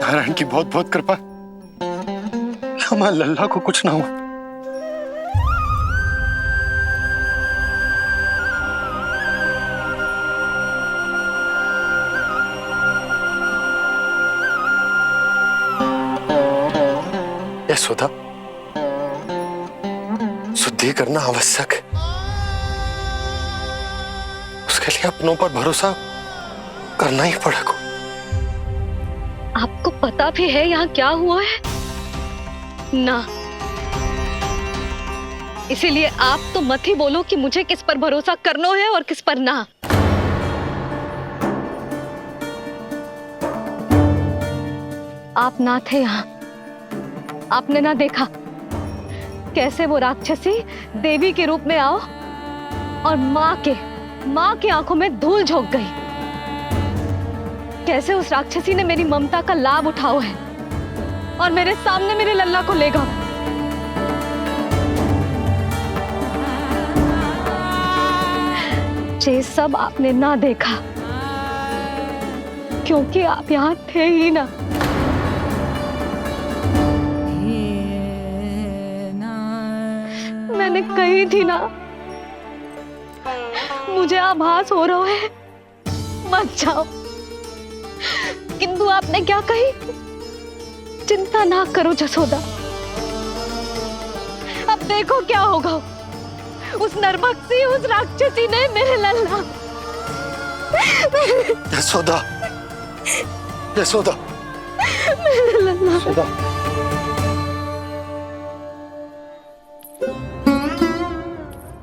नारायण की बहुत बहुत कृपा, हमारे लल्ला को कुछ ना हो। यशोदा, शुद्धि करना आवश्यक है, उसके लिए अपनों पर भरोसा करना ही पड़ेगा। आपको पता भी है यहाँ क्या हुआ है ना? इसीलिए आप तो मत ही बोलो कि मुझे किस पर भरोसा करना है और किस पर ना। आप ना थे यहाँ, आपने ना देखा कैसे वो राक्षसी देवी के रूप में आओ और माँ के आंखों में धूल झोंक गई। कैसे उस राक्षसी ने मेरी ममता का लाभ उठाओ है और मेरे सामने मेरे लल्ला को ले गया। ये सब आपने ना देखा क्योंकि आप यहाँ थे ही ना। मैंने कही थी ना, मुझे आभास हो रहा है, मत जाओ। किंतु आपने क्या कही? चिंता ना करो जसोदा, अब देखो क्या होगा। उस नरभक्षी, उस राक्षसी ने मेरे लल्ला। यशोदा, यशोदा, मेरे लल्ला। यशोदा।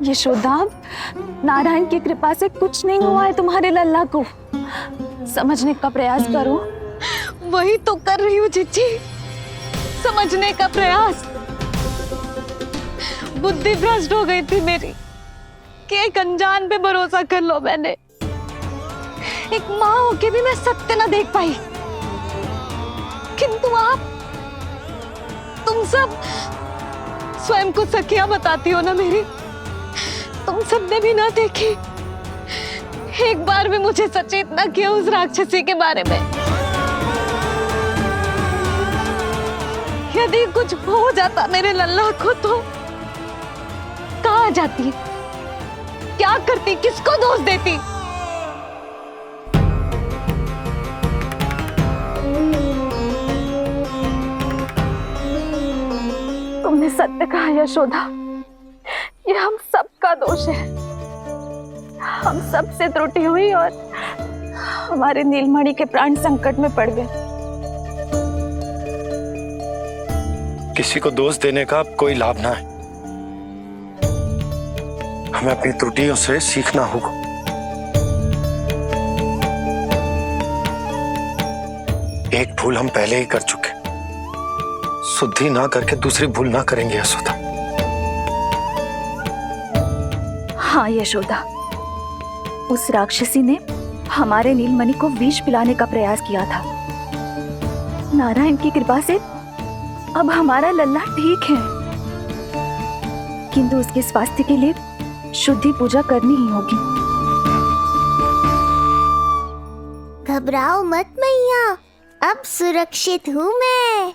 यशोदा, नारायण की कृपा से कुछ नहीं हुआ है तुम्हारे लल्ला को। समझने का प्रयास करो। वही तो कर रही हूँ जिज्जी, समझने का प्रयास। बुद्धि भ्रष्ट हो गई थी मेरी कि एक अनजान पे भरोसा कर लो मैंने। एक माँ होके भी मैं सत्य ना देख पाई, किंतु आप, तुम सब स्वयं को सखियां बताती हो ना मेरी, तुम सबने भी ना देखी। एक बार भी मुझे सचेत ना किया उस राक्षसी के बारे में। यदि कुछ हो जाता मेरे लल्ला को तो कहाँ जाती, क्या करती, किसको दोष देती? तुमने सत्य कहा यशोदा, ये हम सबका दोष है। हम सब से त्रुटि हुई और हमारे नीलमणि के प्राण संकट में पड़ गए। किसी को दोष देने का कोई लाभ ना है। हमें अपनी त्रुटियों से सीखना होगा। एक भूल हम पहले ही कर चुके, शुद्धि ना करके दूसरी भूल ना करेंगे यशोदा। हाँ यशोदा, उस राक्षसी ने हमारे नीलमणि को विष पिलाने का प्रयास किया था। नारायण की कृपा से अब हमारा लल्ला ठीक है, किंतु उसके स्वास्थ्य के लिए शुद्धि पूजा करनी ही होगी। घबराओ मत मैया, अब सुरक्षित हूँ मैं।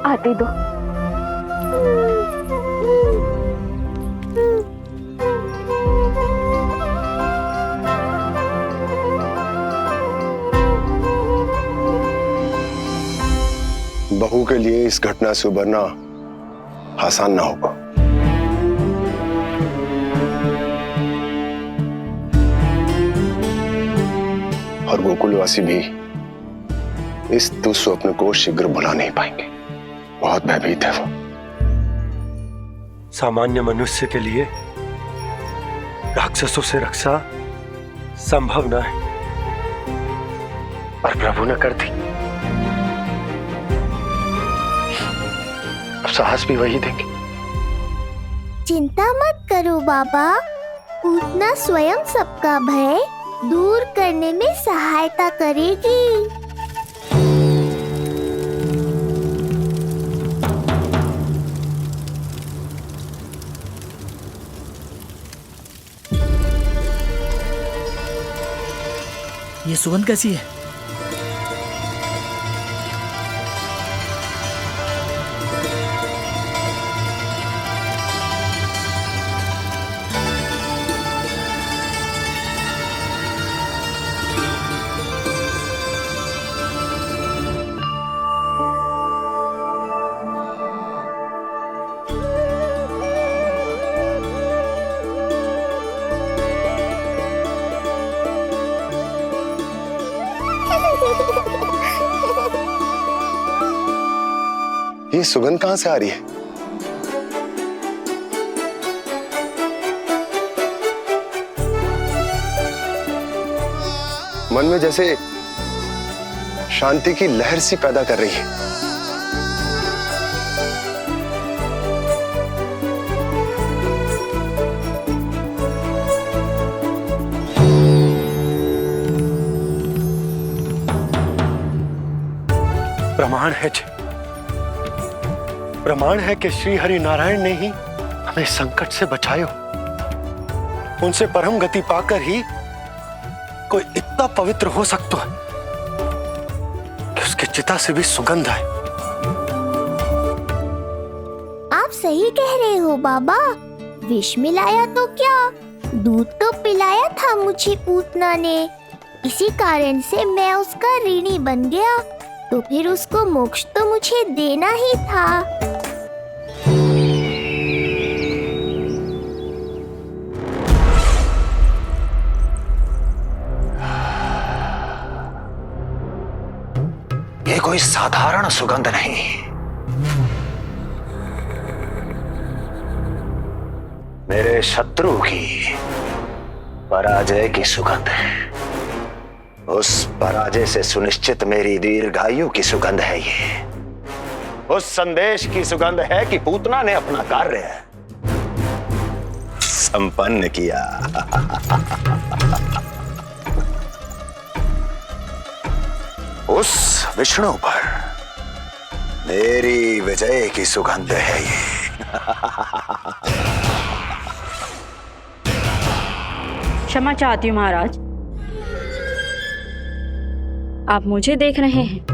आते दो। बहू के लिए इस घटना से उबरना आसान ना होगा। और गोकुलवासी भी इस दुस्वप्न को शीघ्र भुला नहीं पाएंगे। बहुत भयभीत है वो। सामान्य मनुष्य के लिए राक्षसों से रक्षा संभव न है, पर प्रभु ने कर दी। अब साहस भी वही देंगे। चिंता मत करो बाबा, पूतना स्वयं सबका भय दूर करने में सहायता करेगी। ये सुगंध कैसी है? ये सुगंध कहां से आ रही है? मन में जैसे शांति की लहर सी पैदा कर रही है। प्रमाण है जी, प्रमाण है कि श्री हरि नारायण ने ही हमें संकट से बचायो। उनसे परम गति पाकर ही कोई इतना पवित्र हो सकता है कि उसके चिता से भी सुगंध आए। आप सही कह रहे हो बाबा, विष मिलाया तो क्या, दूध तो पिलाया था मुझे पूतना ने। इसी कारण से मैं उसका ऋणी बन गया, तो फिर उसको मोक्ष तो मुझे देना ही था। ये कोई साधारण सुगंध नहीं, मेरे शत्रु की पराजय की सुगंध है। उस पराजय से सुनिश्चित मेरी दीर्घायु की सुगंध है ये। उस संदेश की सुगंध है कि पूतना ने अपना कार्य संपन्न किया। उस विष्णु पर मेरी विजय की सुगंध है ये। क्षमा चाहती हूँ महाराज, आप मुझे देख रहे हैं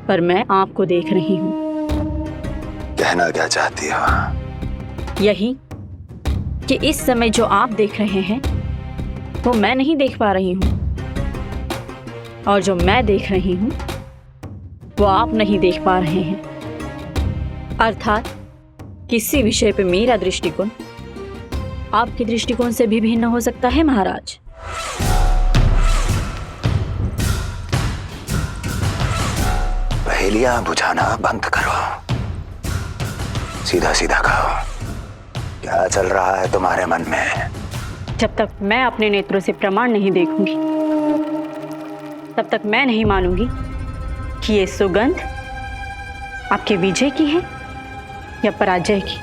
पर मैं आपको देख रही हूँ। कहना क्या चाहती हो? यही कि इस समय जो आप देख रहे हैं वो मैं नहीं देख पा रही हूँ, और जो मैं देख रही हूँ वो आप नहीं देख पा रहे हैं। अर्थात किसी विषय पे मेरा दृष्टिकोण आपके दृष्टिकोण से भी भिन्न हो सकता है महाराज। पहेलियां बुझाना बंद करो, सीधा सीधा कहो, क्या चल रहा है तुम्हारे मन में? जब तक मैं अपने नेत्रों से प्रमाण नहीं देखूंगी तब तक मैं नहीं मानूंगी कि ये सुगंध आपके विजय की है या पराजय की।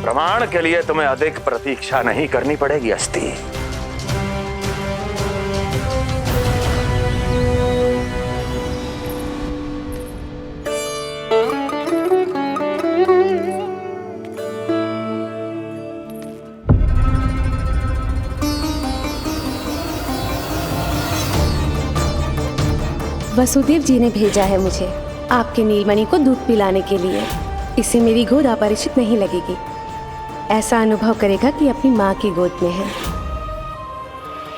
प्रमाण के लिए तुम्हें अधिक प्रतीक्षा नहीं करनी पड़ेगी अस्ति। वसुदेव जी ने भेजा है मुझे आपके नीलमणि को दूध पिलाने के लिए। इससे मेरी गोद अपरिचित नहीं लगेगी, ऐसा अनुभव करेगा कि अपनी माँ की गोद में है।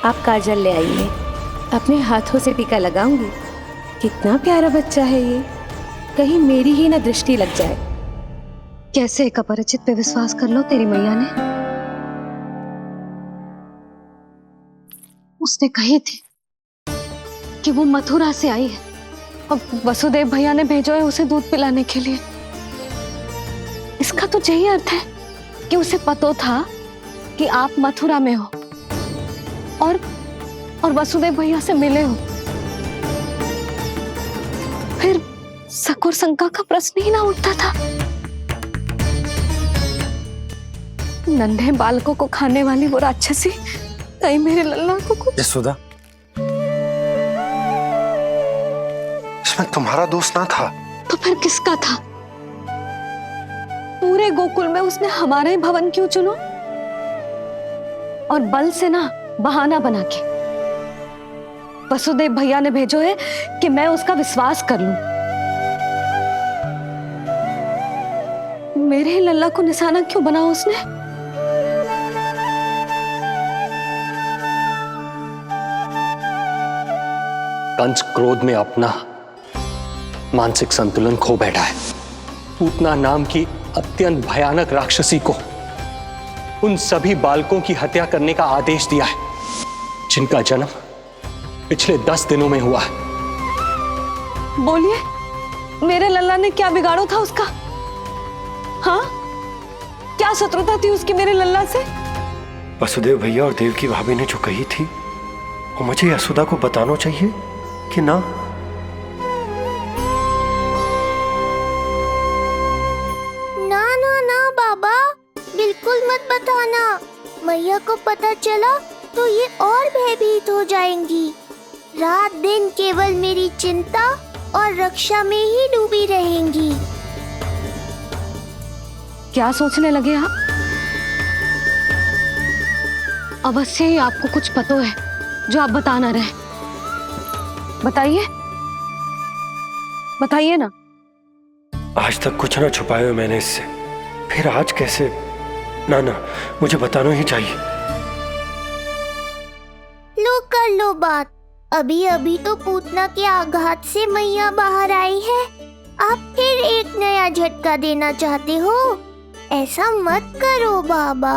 आप काजल ले आइए, अपने हाथों से टीका लगाऊंगी। कितना प्यारा बच्चा है ये, कहीं मेरी ही ना दृष्टि लग जाए। कैसे एक अपरिचित पे विश्वास कर लो तेरी मैया ने? उसने कही थी कि वो मथुरा से आई है और वसुदेव भैया ने भेजा है उसे दूध पिलाने के लिए। इसका तो यही अर्थ है कि उसे पता था कि आप मथुरा में हो और वसुदेव भैया से मिले हो। फिर शक और शंका का प्रश्न ही ना उठता था। नन्हे बालकों को खाने वाली वो राक्षसी कहीं मेरे लल्ला को कुछ। यशोदा, इसमें तुम्हारा दोष ना था। तो फिर किसका था? पूरे गोकुल में उसने हमारा ही भवन क्यों चुनो? और बल से ना बहाना बना के वसुदेव भैया ने भेजो है कि मैं उसका विश्वास कर लूं। मेरे ही लल्ला को निशाना क्यों बनाया उसने? कंस क्रोध में अपना मानसिक संतुलन खो बैठा है। पूतना नाम की अत्यंत भयानक राक्षसी को उन सभी बालकों की हत्या करने का आदेश दिया है जिनका जन्म पिछले 10 दिनों में हुआ है। बोलिए, मेरे लल्ला ने क्या बिगाड़ो था उसका? हाँ, क्या शत्रुता थी उसकी मेरे लल्ला से? वसुदेव भैया और देवकी भाभी ने जो कही थी वो मुझे यशोदा को बताना चाहिए कि ना? ना ना ना बाबा, बिल्कुल मत बताना। मैया को पता चला तो ये और भयभीत हो जाएंगी। रात दिन केवल मेरी चिंता और रक्षा में ही डूबी रहेंगी। क्या सोचने लगे आप? अवश्य ही आपको कुछ पता है जो आप बता ना रहे। बताइए, बताइए ना। आज तक कुछ ना छुपाया है मैंने इससे, फिर आज कैसे? ना ना, मुझे बताना ही चाहिए। लो कर लो बात। अभी अभी तो पूतना के आघात से मैया बाहर आई है, आप फिर एक नया झटका देना चाहते हो? ऐसा मत करो बाबा।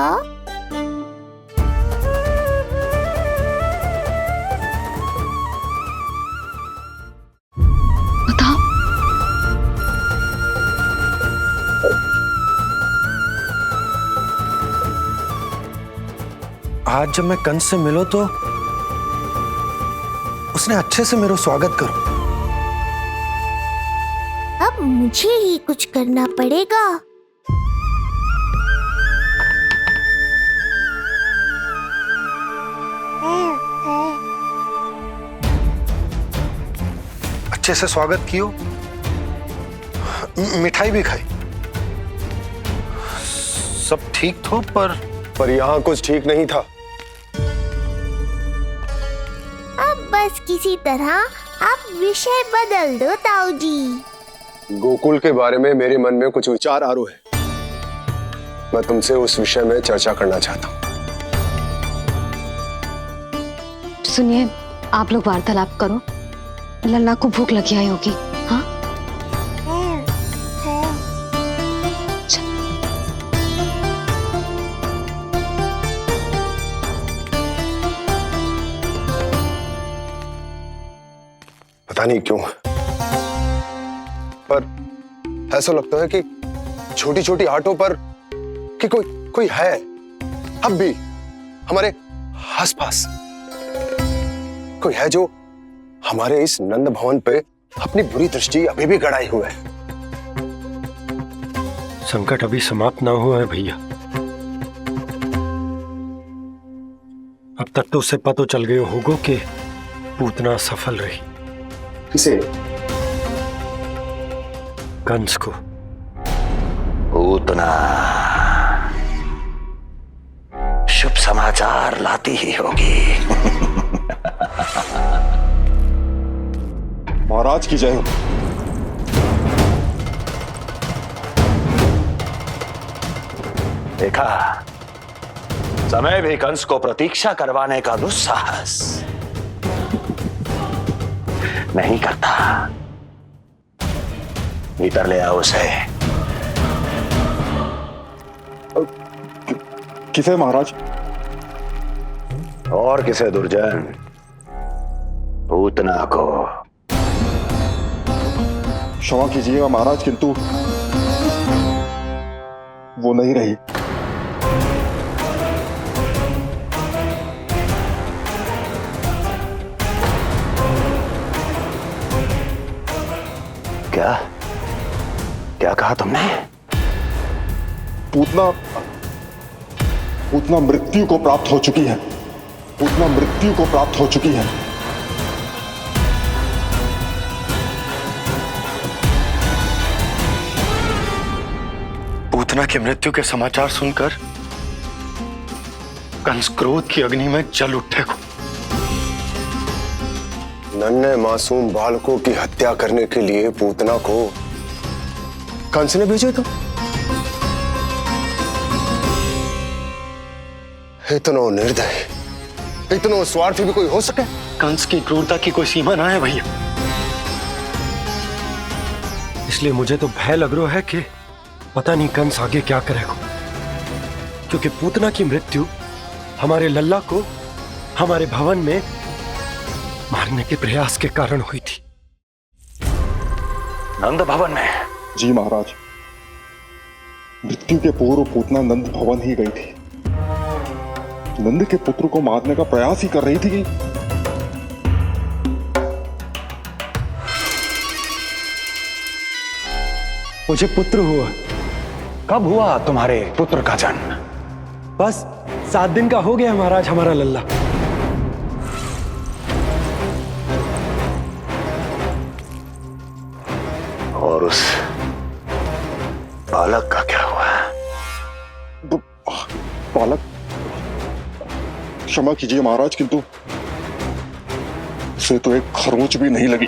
बताओ। आज जब मैं कंस से मिलो तो उसने अच्छे से मेरा स्वागत करो। अब मुझे ही कुछ करना पड़ेगा। अच्छे से स्वागत कियो, मिठाई भी खाई, सब ठीक तो, पर यहाँ कुछ ठीक नहीं था। अब बस किसी तरह आप विषय बदल दो ताऊ जी। गोकुल के बारे में मेरे मन में कुछ विचार आ रहे हैं। मैं तुमसे उस विषय में चर्चा करना चाहता हूँ। सुनिए, आप लोग वार्तालाप करो। लल्ला को भूख लगी आई होगी। हाँ, पता नहीं क्यों, पर ऐसा लगता है कि छोटी छोटी आटों पर कि कोई है अब भी हमारे आसपास। कोई है जो हमारे इस नंद भवन पे अपनी बुरी दृष्टि अभी भी गड़ाए हुए है। संकट अभी समाप्त ना हुआ है भैया। अब तक तो उससे पता चल गया होगा कि पूतना सफल रही। किसे? कंस को। पूतना शुभ समाचार लाती ही होगी। महाराज की जय हो। देखा, समय भी कंस को प्रतीक्षा करवाने का दुस्साहस नहीं करता। भीतर ले आओ उसे। किसे महाराज? और किसे दुर्जन? पूतना को। क्षमा कीजिएगा महाराज, किंतु वो नहीं रही। क्या क्या कहा तुमने? पूतना मृत्यु को प्राप्त हो चुकी है। पूतना मृत्यु को प्राप्त हो चुकी है। पूतना की मृत्यु के समाचार सुनकर कंस क्रोध की अग्नि में जल उठे को। नन्हे मासूम बालकों की हत्या करने के लिए पूतना को कंस ने भेजे तो इतना निर्दय, इतना स्वार्थी भी कोई हो सके? कंस की क्रूरता की कोई सीमा ना है भैया। इसलिए मुझे तो भय लग रहा है कि पता नहीं कंस आगे क्या करेगा, क्योंकि पूतना की मृत्यु हमारे लल्ला को हमारे भवन में मारने के प्रयास के कारण हुई थी। नंद भवन में? जी महाराज, मृत्यु के पूर्व पूतना नंद भवन ही गई थी। नंद के पुत्र को मारने का प्रयास ही कर रही थी। मुझे पुत्र हुआ। कब हुआ तुम्हारे पुत्र का जन्म? बस 7 दिन का हो गया महाराज हमारा लल्ला। और उस बालक का क्या हुआ? बालक? क्षमा कीजिए महाराज, किंतु उसे तो एक खरोंच भी नहीं लगी।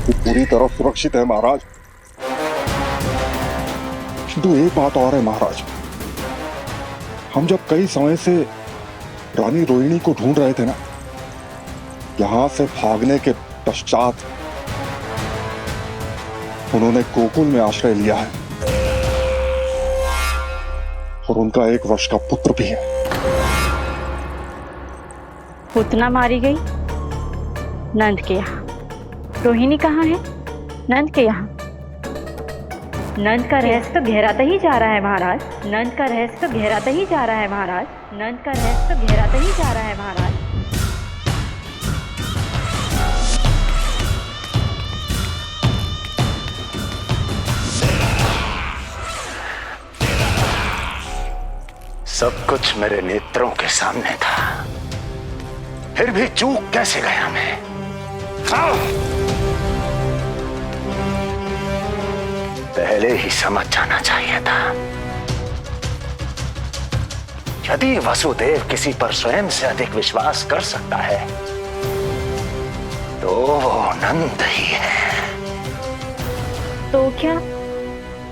वो पूरी तरह सुरक्षित है महाराज। किंतु एक बात और है महाराज, हम जब कई समय से रानी रोहिणी को ढूंढ रहे थे ना, यहां से भागने के पश्चात उन्होंने गोकुल में आश्रय लिया है और उनका 1 वर्ष का पुत्र भी है। पूतना मारी गई नंद के यहाँ। रोहिणी कहाँ है? नंद के यहाँ। नंद का रहस्य तो गहराता ही जा रहा है महाराज। नंद का रहस्य तो गहराता ही जा रहा है महाराज। नंद का रहस्य तो गहराता ही जा रहा है महाराज। सब कुछ मेरे नेत्रों के सामने था, फिर भी चूक कैसे गया मैं? पहले ही समझ जाना चाहिए था। यदि वसुदेव किसी पर स्वयं से अधिक विश्वास कर सकता है तो वो नंद ही है। तो क्या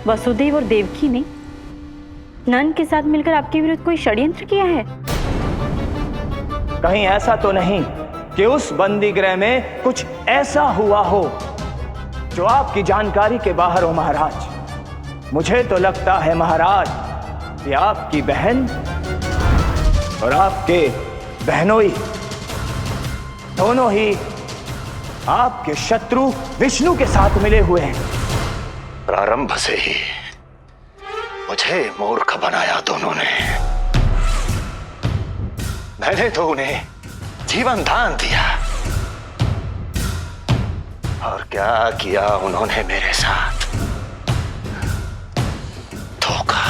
वसुदेव और देवकी ने नंद के साथ मिलकर आपके विरुद्ध कोई षड्यंत्र किया है? कहीं ऐसा तो नहीं कि उस बंदी गृह में कुछ ऐसा हुआ हो जो आपकी जानकारी के बाहर हो महाराज। मुझे तो लगता है महाराज कि आपकी बहन और आपके बहनोई दोनों ही आपके शत्रु विष्णु के साथ मिले हुए हैं। प्रारंभ से ही मुझे मूर्ख बनाया दोनों ने। मैंने तो उन्हें जीवन दान दिया, और क्या किया उन्होंने मेरे साथ? धोखा।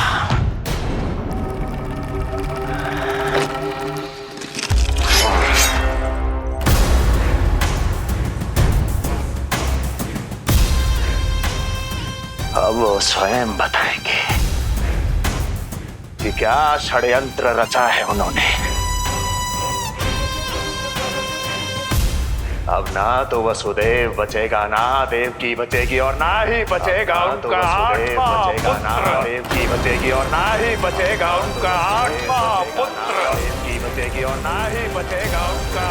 अब वो स्वयं बताएंगे कि क्या षड्यंत्र रचा है उन्होंने। अब ना तो वसुदेव बचेगा, ना देवकी बचेगी, और ना ही बचेगा उनका आठवां पुत्र। ना देवकी बचेगी और ना ही बचेगा उनका आठवां पुत्र। देवकी बचेगी और ना ही बचेगा उनका